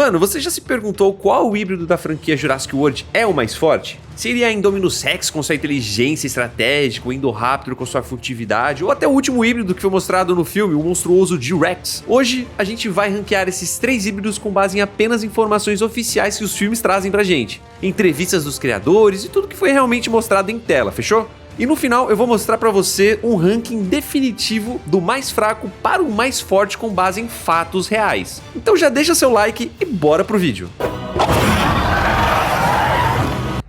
Mano, você já se perguntou qual híbrido da franquia Jurassic World é o mais forte? Seria a Indominus Rex com sua inteligência estratégica, o Indoraptor com sua furtividade, ou até o último híbrido que foi mostrado no filme, o monstruoso T-Rex? Hoje, a gente vai ranquear esses 3 híbridos com base em apenas informações oficiais que os filmes trazem pra gente, entrevistas dos criadores e tudo que foi realmente mostrado em tela, fechou? E no final eu vou mostrar pra você um ranking definitivo do mais fraco para o mais forte com base em fatos reais. Então já deixa seu like e bora pro vídeo.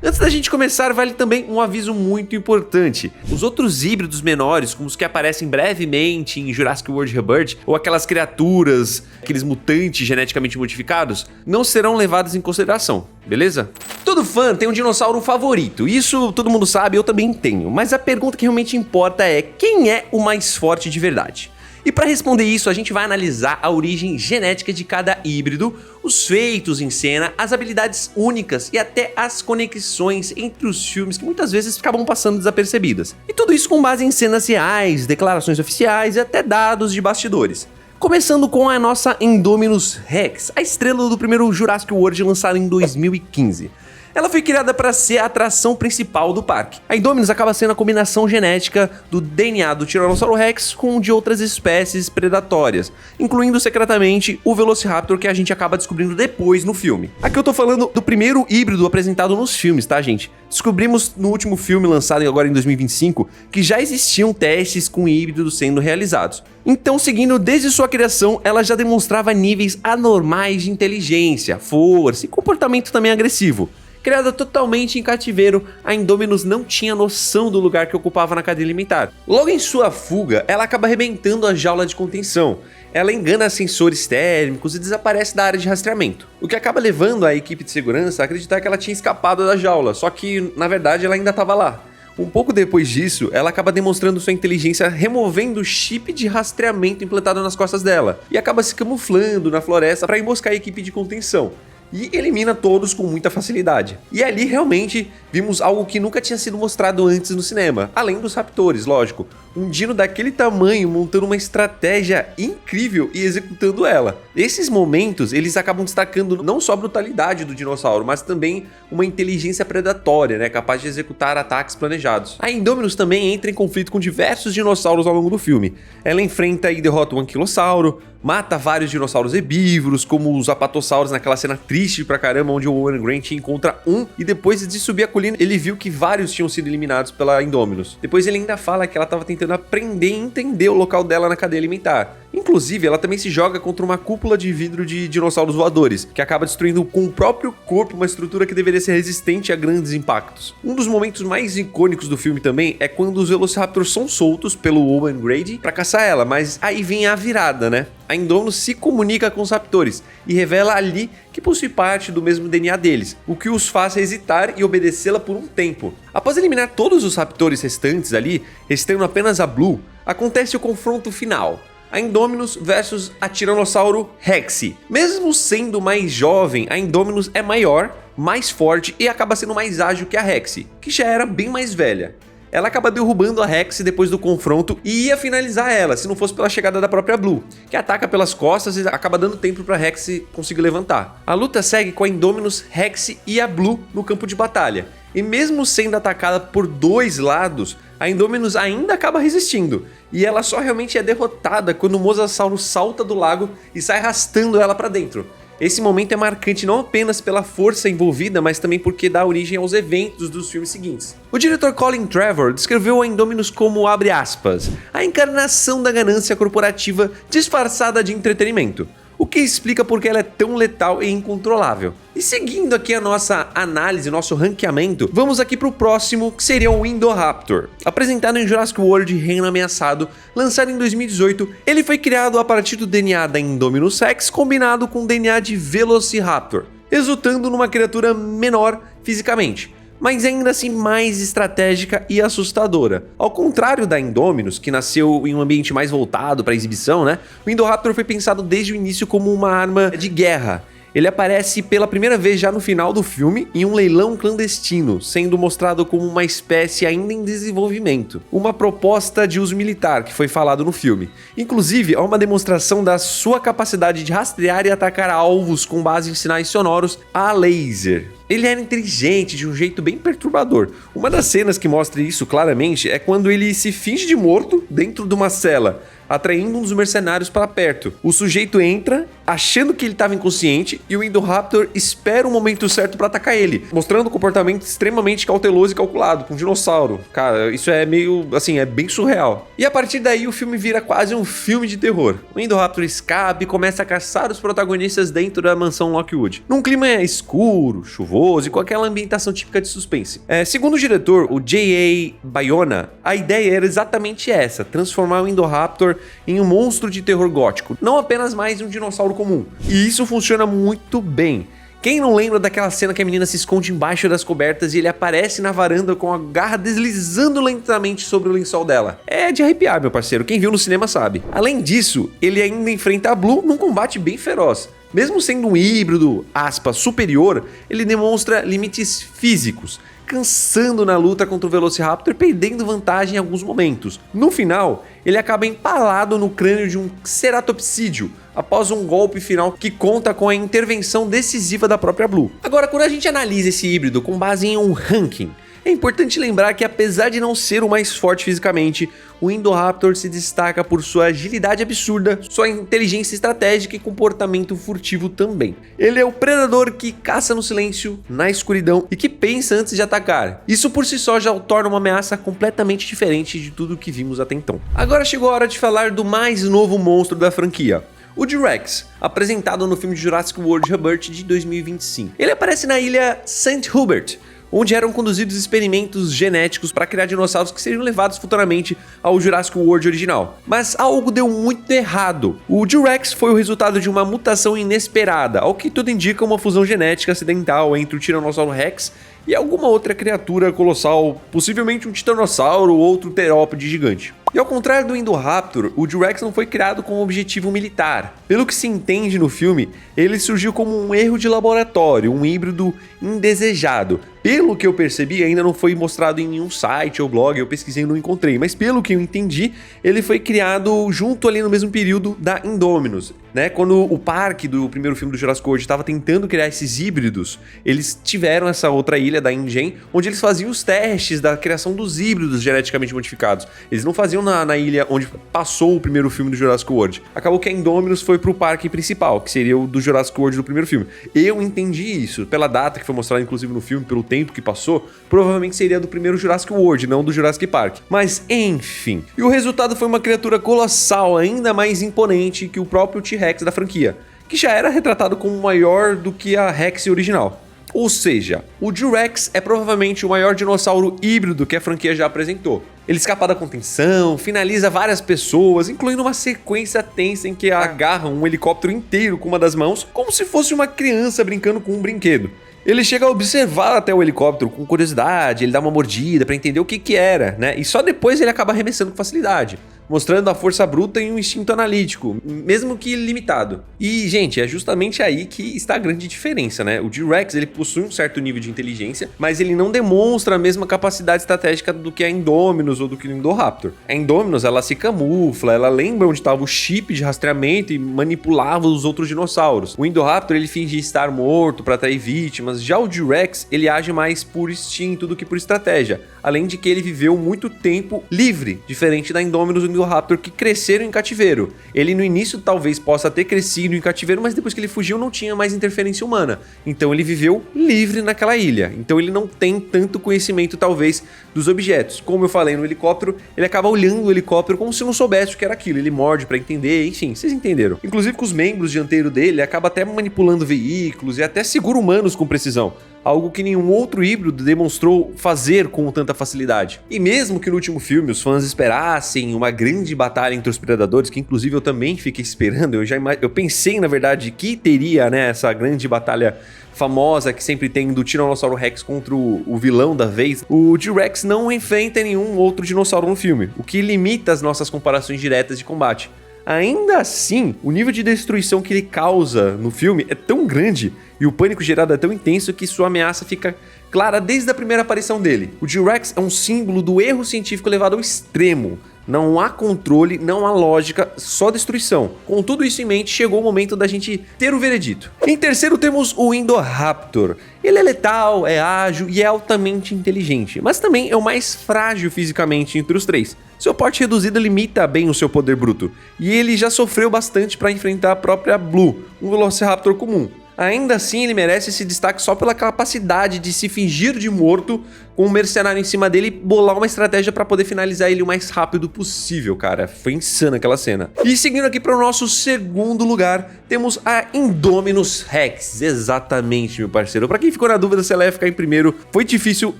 Antes da gente começar, vale também um aviso muito importante. Os outros híbridos menores, como os que aparecem brevemente em Jurassic World Rebirth, ou aquelas criaturas, aqueles mutantes geneticamente modificados, não serão levados em consideração, beleza? Todo fã tem um dinossauro favorito, isso todo mundo sabe, eu também tenho, mas a pergunta que realmente importa é: quem é o mais forte de verdade? E para responder isso, a gente vai analisar a origem genética de cada híbrido, os feitos em cena, as habilidades únicas e até as conexões entre os filmes que muitas vezes acabam passando desapercebidas. E tudo isso com base em cenas reais, declarações oficiais e até dados de bastidores. Começando com a nossa Indominus Rex, a estrela do primeiro Jurassic World lançado em 2015. Ela foi criada para ser a atração principal do parque. A Indominus acaba sendo a combinação genética do DNA do Tiranossauro Rex com de outras espécies predatórias, incluindo secretamente o Velociraptor, que a gente acaba descobrindo depois no filme. Aqui eu tô falando do primeiro híbrido apresentado nos filmes, tá, gente? Descobrimos no último filme lançado agora em 2025 que já existiam testes com híbridos sendo realizados. Então, seguindo desde sua criação, ela já demonstrava níveis anormais de inteligência, força e comportamento também agressivo. Criada totalmente em cativeiro, a Indominus não tinha noção do lugar que ocupava na cadeia alimentar. Logo em sua fuga, ela acaba arrebentando a jaula de contenção. Ela engana sensores térmicos e desaparece da área de rastreamento, o que acaba levando a equipe de segurança a acreditar que ela tinha escapado da jaula, só que na verdade ela ainda estava lá. Um pouco depois disso, ela acaba demonstrando sua inteligência removendo o chip de rastreamento implantado nas costas dela, e acaba se camuflando na floresta para emboscar a equipe de contenção. E elimina todos com muita facilidade. E ali realmente vimos algo que nunca tinha sido mostrado antes no cinema, além dos raptores, lógico. Um dino daquele tamanho montando uma estratégia incrível e executando ela. Esses momentos, eles acabam destacando não só a brutalidade do dinossauro, mas também uma inteligência predatória, né, capaz de executar ataques planejados. A Indominus também entra em conflito com diversos dinossauros ao longo do filme. Ela enfrenta e derrota o Anquilossauro, mata vários dinossauros herbívoros, como os apatossauros naquela cena triste pra caramba, onde o Owen Grant encontra um, e depois de subir a colina, ele viu que vários tinham sido eliminados pela Indominus. Depois ele ainda fala que ela estava tentando aprender e entender o local dela na cadeia alimentar. Inclusive, ela também se joga contra uma cúpula de vidro de dinossauros voadores, que acaba destruindo com o próprio corpo uma estrutura que deveria ser resistente a grandes impactos. Um dos momentos mais icônicos do filme também é quando os Velociraptors são soltos pelo Owen Grady para caçar ela, mas aí vem a virada, né? A Indominus se comunica com os raptores e revela ali que possui parte do mesmo DNA deles, o que os faz hesitar e obedecê-la por um tempo. Após eliminar todos os raptores restantes ali, restando apenas a Blue, acontece o confronto final. A Indominus versus a Tiranossauro Rex. Mesmo sendo mais jovem, a Indominus é maior, mais forte e acaba sendo mais ágil que a Rex, que já era bem mais velha. Ela acaba derrubando a Rex depois do confronto e ia finalizar ela, se não fosse pela chegada da própria Blue, que ataca pelas costas e acaba dando tempo para Rex conseguir levantar. A luta segue com a Indominus Rex e a Blue no campo de batalha. E mesmo sendo atacada por dois lados, a Indominus ainda acaba resistindo. E ela só realmente é derrotada quando o Mosasauro salta do lago e sai arrastando ela para dentro. Esse momento é marcante não apenas pela força envolvida, mas também porque dá origem aos eventos dos filmes seguintes. O diretor Colin Trevorrow descreveu a Indominus como, abre aspas, a encarnação da ganância corporativa disfarçada de entretenimento, o que explica porque ela é tão letal e incontrolável. E seguindo aqui a nossa análise, nosso ranqueamento, vamos aqui para o próximo, que seria o Indoraptor. Apresentado em Jurassic World Reino Ameaçado, lançado em 2018, ele foi criado a partir do DNA da Indominus Rex combinado com o DNA de Velociraptor, resultando numa criatura menor fisicamente, mas ainda assim mais estratégica e assustadora. Ao contrário da Indominus, que nasceu em um ambiente mais voltado para exibição, né? O Indoraptor foi pensado desde o início como uma arma de guerra. Ele aparece pela primeira vez já no final do filme em um leilão clandestino, sendo mostrado como uma espécie ainda em desenvolvimento. Uma proposta de uso militar que foi falado no filme. Inclusive, há uma demonstração da sua capacidade de rastrear e atacar alvos com base em sinais sonoros a laser. Ele era inteligente de um jeito bem perturbador. Uma das cenas que mostra isso claramente é quando ele se finge de morto dentro de uma cela, atraindo um dos mercenários para perto. O sujeito entra, achando que ele estava inconsciente, e o Indoraptor espera o momento certo para atacar ele, mostrando um comportamento extremamente cauteloso e calculado, com um dinossauro. Cara, isso é meio, assim, é bem surreal. E a partir daí o filme vira quase um filme de terror. O Indoraptor escapa e começa a caçar os protagonistas dentro da mansão Lockwood, num clima escuro, chuvoso e com aquela ambientação típica de suspense. Segundo o diretor, o J.A. Bayona, a ideia era exatamente essa, transformar o Indoraptor em um monstro de terror gótico, não apenas mais um dinossauro comum. E isso funciona muito bem. Quem não lembra daquela cena que a menina se esconde embaixo das cobertas e ele aparece na varanda com a garra deslizando lentamente sobre o lençol dela? É de arrepiar, meu parceiro, quem viu no cinema sabe. Além disso, ele ainda enfrenta a Blue num combate bem feroz. Mesmo sendo um híbrido, aspas, superior, ele demonstra limites físicos, cansando na luta contra o Velociraptor, perdendo vantagem em alguns momentos. No final, ele acaba empalado no crânio de um ceratopsídeo, após um golpe final que conta com a intervenção decisiva da própria Blue. Agora, quando a gente analisa esse híbrido com base em um ranking, é importante lembrar que, apesar de não ser o mais forte fisicamente, o Indoraptor se destaca por sua agilidade absurda, sua inteligência estratégica e comportamento furtivo também. Ele é o predador que caça no silêncio, na escuridão e que pensa antes de atacar. Isso por si só já o torna uma ameaça completamente diferente de tudo que vimos até então. Agora chegou a hora de falar do mais novo monstro da franquia, o T-Rex, apresentado no filme de Jurassic World Rebirth de 2025. Ele aparece na ilha St. Hubert, onde eram conduzidos experimentos genéticos para criar dinossauros que seriam levados futuramente ao Jurassic World original. Mas algo deu muito errado. O T-Rex foi o resultado de uma mutação inesperada, ao que tudo indica uma fusão genética acidental entre o Tiranossauro Rex e alguma outra criatura colossal, possivelmente um titanossauro ou outro terópode gigante. E ao contrário do Indoraptor, o T-Rex não foi criado com um objetivo militar. Pelo que se entende no filme, ele surgiu como um erro de laboratório, um híbrido indesejado. Pelo que eu percebi, ainda não foi mostrado em nenhum site ou blog, eu pesquisei e não encontrei, mas pelo que eu entendi, ele foi criado junto ali no mesmo período da Indominus, né? Quando o parque do primeiro filme do Jurassic World estava tentando criar esses híbridos, eles tiveram essa outra ilha da InGen, onde eles faziam os testes da criação dos híbridos geneticamente modificados. Eles não faziam na ilha onde passou o primeiro filme do Jurassic World. Acabou que a Indominus foi pro parque principal, que seria o do Jurassic World do primeiro filme. Eu entendi isso, pela data que foi mostrada inclusive no filme, pelo tempo que passou, provavelmente seria do primeiro Jurassic World, não do Jurassic Park. Mas enfim. E o resultado foi uma criatura colossal, ainda mais imponente que o próprio T-Rex da franquia, que já era retratado como maior do que a Rex original. Ou seja, o T-Rex é provavelmente o maior dinossauro híbrido que a franquia já apresentou. Ele escapa da contenção, finaliza várias pessoas, incluindo uma sequência tensa em que agarra um helicóptero inteiro com uma das mãos, como se fosse uma criança brincando com um brinquedo. Ele chega a observar até o helicóptero com curiosidade, ele dá uma mordida pra entender o que era, né? E só depois ele acaba arremessando com facilidade, mostrando a força bruta e um instinto analítico, mesmo que limitado. E, gente, é justamente aí que está a grande diferença, né? O T-Rex, ele possui um certo nível de inteligência, mas ele não demonstra a mesma capacidade estratégica do que a Indominus ou do que o Indoraptor. A Indominus, ela se camufla, ela lembra onde estava o chip de rastreamento e manipulava os outros dinossauros. O Indoraptor, ele finge estar morto para atrair vítimas. Já o T-Rex, ele age mais por instinto do que por estratégia, além de que ele viveu muito tempo livre, diferente da Indominus e do Indoraptor, que cresceram em cativeiro. Ele no início talvez possa ter crescido em cativeiro, mas depois que ele fugiu não tinha mais interferência humana, então ele viveu livre naquela ilha, então ele não tem tanto conhecimento talvez dos objetos. Como eu falei no helicóptero, ele acaba olhando o helicóptero como se não soubesse o que era aquilo, ele morde pra entender, enfim, vocês entenderam. Inclusive com os membros dianteiros dele, ele acaba até manipulando veículos e até segura humanos com precisão, algo que nenhum outro híbrido demonstrou fazer com tanta facilidade. E mesmo que no último filme os fãs esperassem uma grande batalha entre os predadores, que inclusive eu também fiquei esperando, eu pensei na verdade que teria, né, essa grande batalha famosa que sempre tem do Tiranossauro Rex contra o vilão da vez, o T-Rex não enfrenta nenhum outro dinossauro no filme, o que limita as nossas comparações diretas de combate. Ainda assim, o nível de destruição que ele causa no filme é tão grande e o pânico gerado é tão intenso que sua ameaça fica clara desde a primeira aparição dele. O T-Rex é um símbolo do erro científico levado ao extremo. Não há controle, não há lógica, só destruição. Com tudo isso em mente, chegou o momento da gente ter o veredito. Em terceiro temos o Indoraptor. Ele é letal, é ágil e é altamente inteligente, mas também é o mais frágil fisicamente entre os três. Seu porte reduzido limita bem o seu poder bruto, e ele já sofreu bastante para enfrentar a própria Blue, um Velociraptor comum. Ainda assim, ele merece esse destaque só pela capacidade de se fingir de morto com um mercenário em cima dele e bolar uma estratégia para poder finalizar ele o mais rápido possível, cara. Foi insana aquela cena. E seguindo aqui para o nosso segundo lugar, temos a Indominus Rex. Exatamente, meu parceiro. Para quem ficou na dúvida se ela ia ficar em primeiro, foi difícil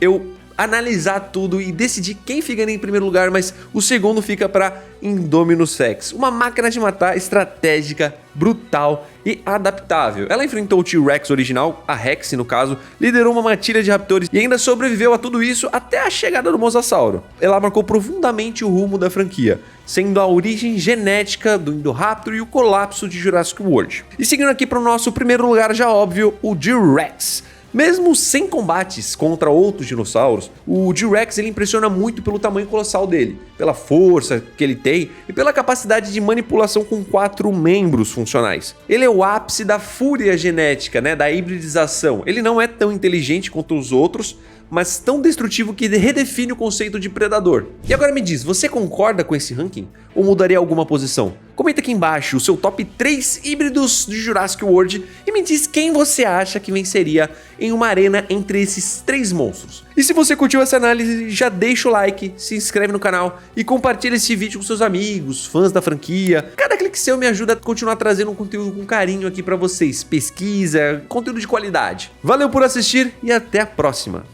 eu analisar tudo e decidir quem fica em primeiro lugar, mas o segundo fica para Indominus Rex, uma máquina de matar estratégica, brutal e adaptável. Ela enfrentou o T-Rex original, a Rex no caso, liderou uma matilha de raptores e ainda sobreviveu a tudo isso até a chegada do Mosasauro. Ela marcou profundamente o rumo da franquia, sendo a origem genética do Indoraptor e o colapso de Jurassic World. E seguindo aqui para o nosso primeiro lugar, já óbvio, o T-Rex. Mesmo sem combates contra outros dinossauros, o T-Rex ele impressiona muito pelo tamanho colossal dele, pela força que ele tem e pela capacidade de manipulação com 4 membros funcionais. Ele é o ápice da fúria genética, da hibridização. Ele não é tão inteligente quanto os outros, mas tão destrutivo que redefine o conceito de predador. E agora me diz, você concorda com esse ranking? Ou mudaria alguma posição? Comenta aqui embaixo o seu top 3 híbridos de Jurassic World e me diz quem você acha que venceria em uma arena entre esses 3 monstros. E se você curtiu essa análise, já deixa o like, se inscreve no canal e compartilha esse vídeo com seus amigos, fãs da franquia. Cada clique seu me ajuda a continuar trazendo um conteúdo com carinho aqui pra vocês. Pesquisa, conteúdo de qualidade. Valeu por assistir e até a próxima!